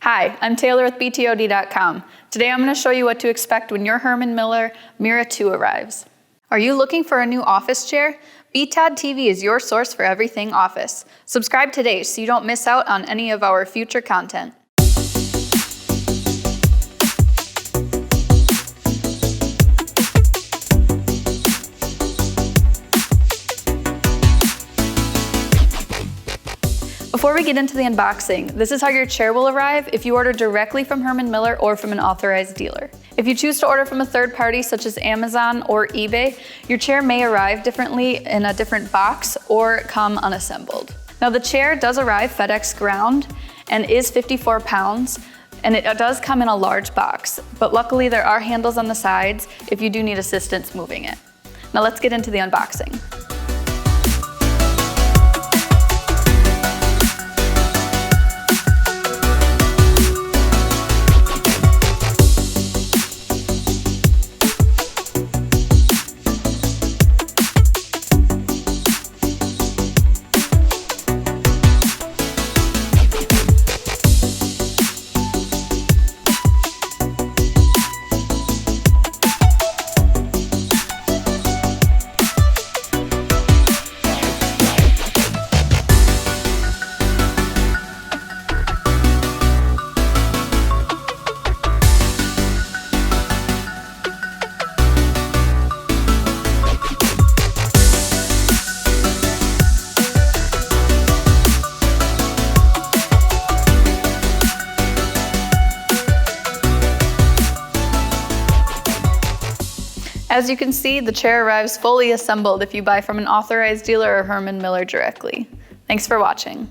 Hi, I'm Taylor with BTOD.com. Today I'm going to show you what to expect when your Herman Miller Mirra 2 arrives. Are you looking for a new office chair? BTOD TV is your source for everything office. Subscribe today so you don't miss out on any of our future content. Before we get into the unboxing, this is how your chair will arrive if you order directly from Herman Miller or from an authorized dealer. If you choose to order from a third party such as Amazon or eBay, your chair may arrive differently in a different box or come unassembled. Now the chair does arrive FedEx ground and is 54 pounds, and it does come in a large box, but luckily there are handles on the sides if you do need assistance moving it. Now let's get into the unboxing. As you can see, the chair arrives fully assembled if you buy from an authorized dealer or Herman Miller directly. Thanks for watching.